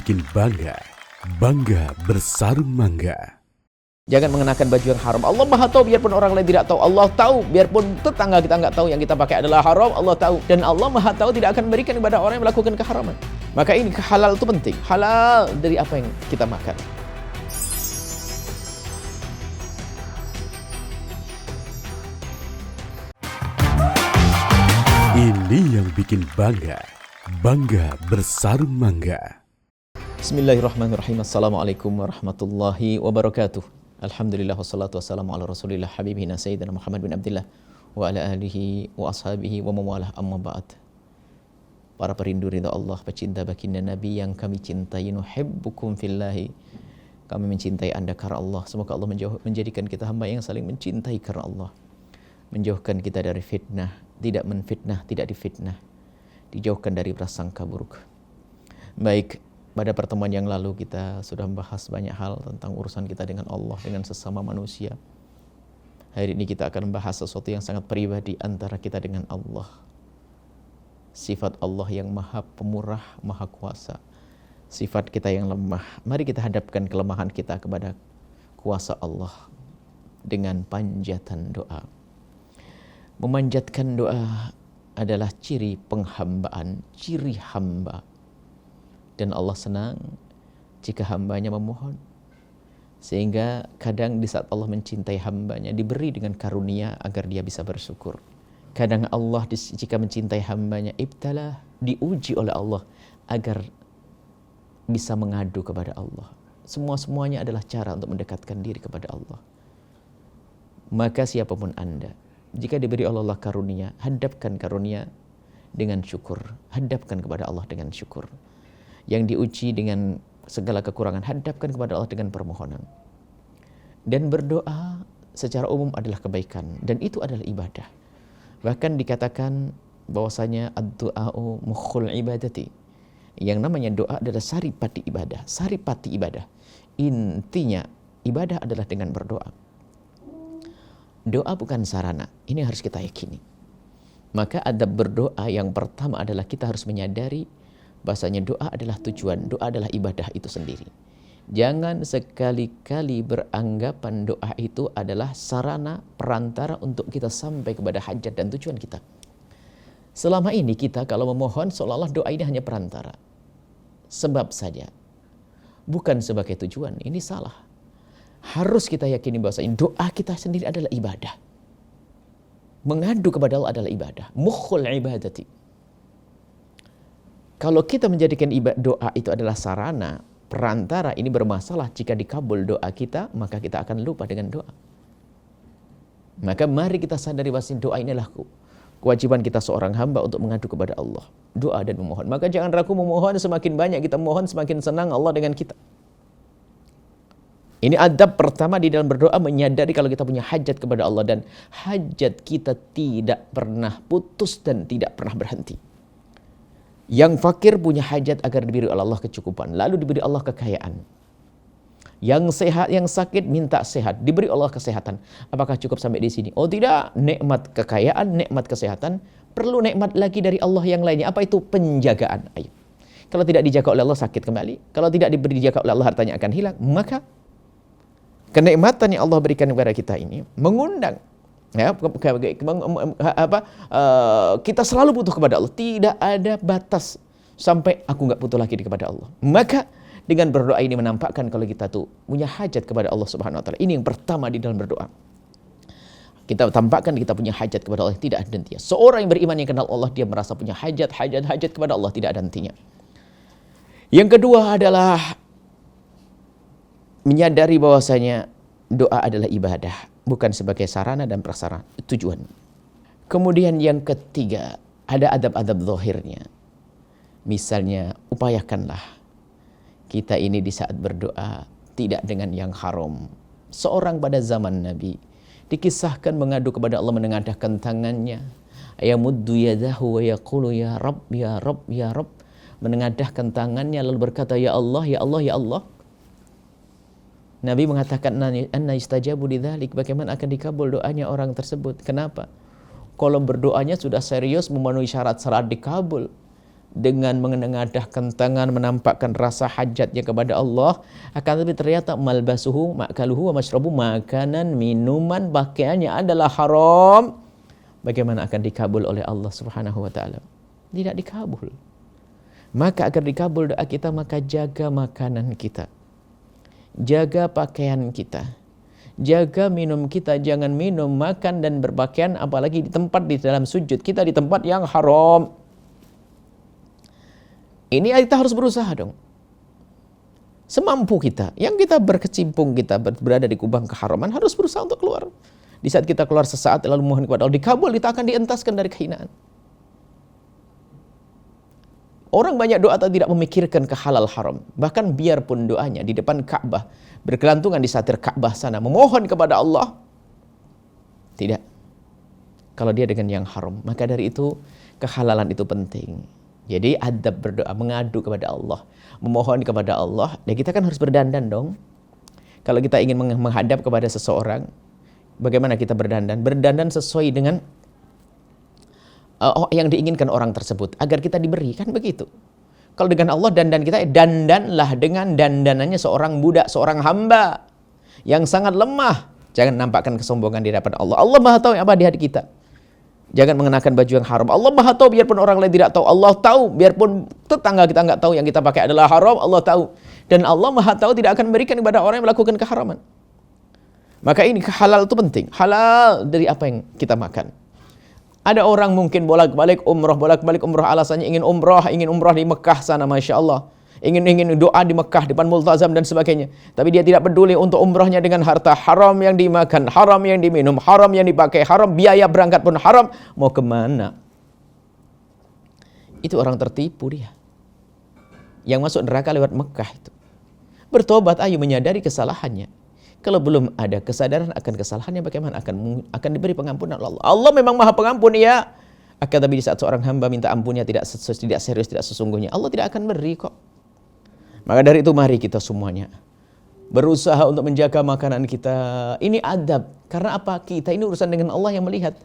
bikin bangga, bangga bersarung mangga. Jangan mengenakan baju yang haram. Allah Maha tahu biarpun orang lain tidak tahu. Allah tahu biarpun tetangga kita nggak tahu yang kita pakai adalah haram. Allah tahu. Dan Allah Maha tahu tidak akan memberikan kepada orang yang melakukan keharaman. Maka ini halal itu penting. Halal dari apa yang kita makan. Ini yang bikin bangga, bangga bersarung mangga. Bismillahirrahmanirrahim. Assalamualaikum warahmatullahi wabarakatuh. Alhamdulillah wassalatu wassalamu ala rasulillah habibina sayyidina Muhammad bin Abdullah wa ala alihi wa ashabihi wa mawalah amma ba'd. Para perindu ridha Allah, pecinta baginda Nabi yang kami cintai, nuhibbukum fillahi. Kami mencintai Anda karena Allah. Semoga Allah menjadikan kita hamba yang saling mencintai karena Allah. Menjauhkan kita dari fitnah, tidak menfitnah, tidak difitnah. Dijauhkan dari prasangka buruk. Baik, pada pertemuan yang lalu kita sudah membahas banyak hal tentang urusan kita dengan Allah, dengan sesama manusia. Hari ini kita akan membahas sesuatu yang sangat pribadi antara kita dengan Allah. Sifat Allah yang maha pemurah, maha kuasa. Sifat kita yang lemah. Mari kita hadapkan kelemahan kita kepada kuasa Allah dengan panjatan doa. Memanjatkan doa adalah ciri penghambaan, ciri hamba. Dan Allah senang jika hambanya memohon. Sehingga kadang di saat Allah mencintai hambanya, diberi dengan karunia agar dia bisa bersyukur. Kadang Allah jika mencintai hambanya, ibtalah, diuji oleh Allah agar bisa mengadu kepada Allah. Semuanya adalah cara untuk mendekatkan diri kepada Allah. Maka siapapun Anda, jika diberi oleh Allah karunia, hadapkan karunia dengan syukur. Hadapkan kepada Allah dengan syukur. Yang diuji dengan segala kekurangan, hadapkan kepada Allah dengan permohonan. Dan berdoa secara umum adalah kebaikan, dan itu adalah ibadah. Bahkan dikatakan bahwasanya ad-du'a'u mukhul ibadati. Yang namanya doa adalah saripati ibadah, saripati ibadah. Intinya ibadah adalah dengan berdoa. Doa bukan sarana, ini harus kita yakini. Maka adab berdoa yang pertama adalah kita harus menyadari bahasanya doa adalah tujuan, doa adalah ibadah itu sendiri. Jangan sekali-kali beranggapan doa itu adalah sarana perantara untuk kita sampai kepada hajat dan tujuan kita. Selama ini kita kalau memohon seolah-olah doa ini hanya perantara. Sebab saja. Bukan sebagai tujuan, ini salah. Harus kita yakini bahasanya doa kita sendiri adalah ibadah. Mengadu kepada Allah adalah ibadah. Mukhul ibadati. Kalau kita menjadikan doa itu adalah sarana, perantara, ini bermasalah. Jika dikabul doa kita, maka kita akan lupa dengan doa. Maka mari kita sadari bahwa doa ini adalah kewajiban kita seorang hamba untuk mengadu kepada Allah. Doa dan memohon. Maka jangan ragu memohon, semakin banyak kita mohon, semakin senang Allah dengan kita. Ini adab pertama di dalam berdoa, menyadari kalau kita punya hajat kepada Allah. Dan hajat kita tidak pernah putus dan tidak pernah berhenti. Yang fakir punya hajat agar diberi oleh Allah kecukupan. Lalu diberi Allah kekayaan. Yang sehat, yang sakit minta sehat. Diberi Allah kesehatan. Apakah cukup sampai di sini? Oh tidak. Nikmat kekayaan, nikmat kesehatan. Perlu nikmat lagi dari Allah yang lainnya. Apa itu? Penjagaan. Ayo. Kalau tidak dijaga oleh Allah sakit kembali. Kalau tidak diberi dijaga oleh Allah hartanya akan hilang. Maka kenikmatan yang Allah berikan kepada kita ini mengundang. Ya, kita selalu butuh kepada Allah. Tidak ada batas sampai aku nggak butuh lagi kepada Allah. Maka dengan berdoa ini menampakkan kalau kita tuh punya hajat kepada Allah Subhanahu Wa Taala. Ini yang pertama di dalam berdoa. Kita tampakkan kita punya hajat kepada Allah, tidak ada hentinya. Seorang yang beriman yang kenal Allah, dia merasa punya hajat kepada Allah, tidak ada hentinya. Yang kedua adalah menyadari bahwasanya doa adalah ibadah. Bukan sebagai sarana dan prasarana, tujuan. Kemudian yang ketiga, ada adab-adab zahirnya. Misalnya, upayakanlah kita ini di saat berdoa tidak dengan yang haram. Seorang pada zaman Nabi dikisahkan mengadu kepada Allah, menengadahkan tangannya. Ayamuddu yadahu wa yaqulu ya Rabb, ya Rabb, ya Rabb. Menengadahkan tangannya lalu berkata, ya Allah, ya Allah, ya Allah. Nabi mengatakan, anna yustajabu lidzalik, bagaimana akan dikabul doanya orang tersebut? Kenapa? Kalau berdoanya sudah serius memenuhi syarat-syarat dikabul, dengan menengadahkan tangan menampakkan rasa hajatnya kepada Allah, akan tetapi ternyata malbasuhu makaluhu wa mashrabu, makanan, minuman, pakaiannya adalah haram, bagaimana akan dikabul oleh Allah Subhanahu wa taala? Tidak dikabul. Maka agar dikabul doa kita, maka jaga makanan kita, jaga pakaian kita, jaga minum kita. Jangan minum, makan dan berpakaian apalagi di tempat di dalam sujud kita di tempat yang haram. Ini kita harus berusaha dong. Semampu kita, yang kita berkecimpung, kita berada di kubang keharaman, harus berusaha untuk keluar. Di saat kita keluar sesaat lalu mohon kepada Allah, dikabul, kita akan dientaskan dari kehinaan. Orang banyak doa tapi tidak memikirkan ke halal haram. Bahkan biarpun doanya di depan Ka'bah, berkelantungan di satir Ka'bah sana, memohon kepada Allah, tidak. Kalau dia dengan yang haram, maka dari itu kehalalan itu penting. Jadi adab berdoa, mengadu kepada Allah, memohon kepada Allah. Dan kita kan harus berdandan dong. Kalau kita ingin menghadap kepada seseorang, bagaimana kita berdandan? Berdandan sesuai dengan yang diinginkan orang tersebut, agar kita diberi, kan begitu. Kalau dengan Allah dandan kita, dandanlah dengan dandanannya seorang budak, seorang hamba yang sangat lemah. Jangan nampakkan kesombongan di hadapan Allah. Allah Maha tahu apa di hati kita. Jangan mengenakan baju yang haram. Allah Maha tahu, biarpun orang lain tidak tahu. Allah tahu, biarpun tetangga kita nggak tahu yang kita pakai adalah haram, Allah tahu. Dan Allah Maha tahu tidak akan memberikan kepada orang yang melakukan keharaman. Maka ini halal itu penting. Halal dari apa yang kita makan. Ada orang mungkin bolak-balik umrah, alasannya ingin umrah di Mekah sana, Masya Allah. Ingin doa di Mekah, depan multazam dan sebagainya. Tapi dia tidak peduli untuk umrahnya dengan harta haram yang dimakan, haram yang diminum, haram yang dipakai, haram, biaya berangkat pun haram. Mau kemana? Itu orang tertipu dia. Yang masuk neraka lewat Mekah itu. Bertobat, ayo menyadari kesalahannya. Kalau belum ada kesadaran akan kesalahannya, bagaimana akan diberi pengampunan Allah? Allah memang Maha Pengampun, ya. Akan tapi di saat seorang hamba minta ampunnya tidak serius, tidak sesungguhnya, Allah tidak akan beri kok. Maka dari itu mari kita semuanya berusaha untuk menjaga makanan kita. Ini adab. Karena apa? Kita ini urusan dengan Allah yang melihat.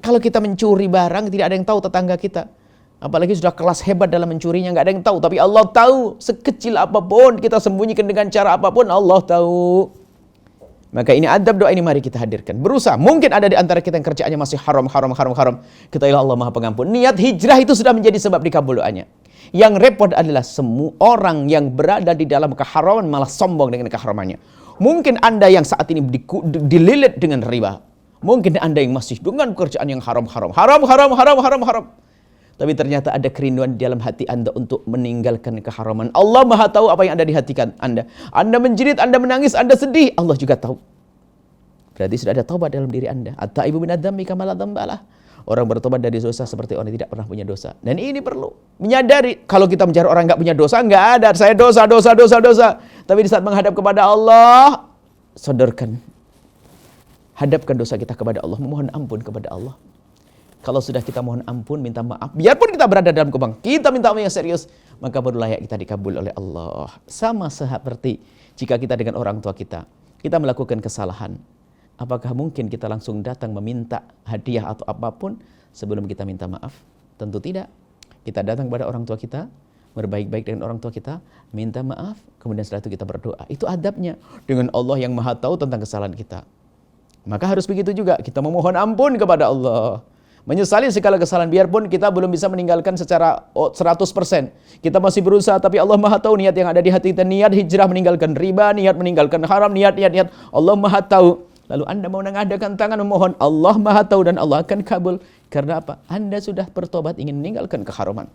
Kalau kita mencuri barang, tidak ada yang tahu tetangga kita. Apalagi sudah kelas hebat dalam mencurinya, nggak ada yang tahu. Tapi Allah tahu. Sekecil apapun, kita sembunyikan dengan cara apapun, Allah tahu. Maka ini adab doa ini mari kita hadirkan. Berusaha. Mungkin ada di antara kita yang kerjaannya masih haram. Ketahuilah Allah Maha Pengampun. Niat hijrah itu sudah menjadi sebab dikabul doanya. Yang repot adalah semua orang yang berada di dalam keharaman malah sombong dengan keharamannya. Mungkin Anda yang saat ini dililit dengan riba. Mungkin Anda yang masih dengan pekerjaan yang haram. Tapi ternyata ada kerinduan di dalam hati Anda untuk meninggalkan keharaman. Allah Maha tahu apa yang ada di hati Anda. Anda menjerit, Anda menangis, Anda sedih, Allah juga tahu. Berarti sudah ada taubat dalam diri Anda. At-taibu minadz-dzambi kama la dzambalah. Orang bertobat dari dosa seperti orang yang tidak pernah punya dosa. Dan ini perlu menyadari. Kalau kita mencari orang nggak punya dosa, nggak ada. Saya dosa. Tapi di saat menghadap kepada Allah, sodorkan. Hadapkan dosa kita kepada Allah. Memohon ampun kepada Allah. Kalau sudah kita mohon ampun, minta maaf, biarpun kita berada dalam kubang, kita minta maaf yang serius, maka baru layak kita dikabul oleh Allah. Sama seperti jika kita dengan orang tua kita melakukan kesalahan. Apakah mungkin kita langsung datang meminta hadiah atau apapun sebelum kita minta maaf? Tentu tidak. Kita datang kepada orang tua kita, berbaik-baik dengan orang tua kita, minta maaf, kemudian setelah itu kita berdoa. Itu adabnya dengan Allah yang Maha tahu tentang kesalahan kita. Maka harus begitu juga, kita memohon ampun kepada Allah. Menyesali segala kesalahan, biarpun kita belum bisa meninggalkan secara 100%. Kita masih berusaha, tapi Allah Maha tahu niat yang ada di hati kita. Niat hijrah meninggalkan riba, niat meninggalkan haram, niat. Allah Maha tahu. Lalu Anda mau mengadakan tangan memohon, Allah Maha tahu dan Allah akan kabul. Karena apa? Anda sudah bertobat ingin meninggalkan keharaman.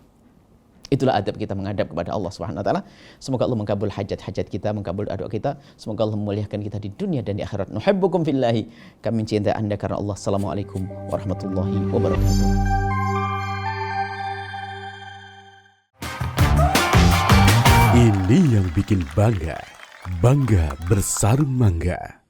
Itulah adab kita menghadap kepada Allah Subhanahu wa taala. Semoga Allah mengabul hajat-hajat kita, mengabul doa kita. Semoga Allah memuliakan kita di dunia dan di akhirat. Nuhibbukum fillahi. Kami mencintai Anda karena Allah. Assalamualaikum warahmatullahi wabarakatuh. Ini yang bikin bangga. Bangga bersarung mangga.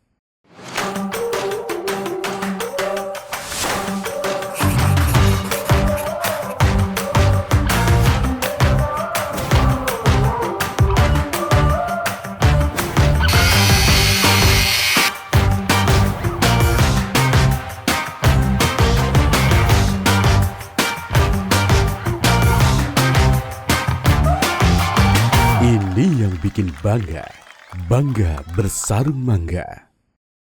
bikin bangga. Bangga bersarung mangga.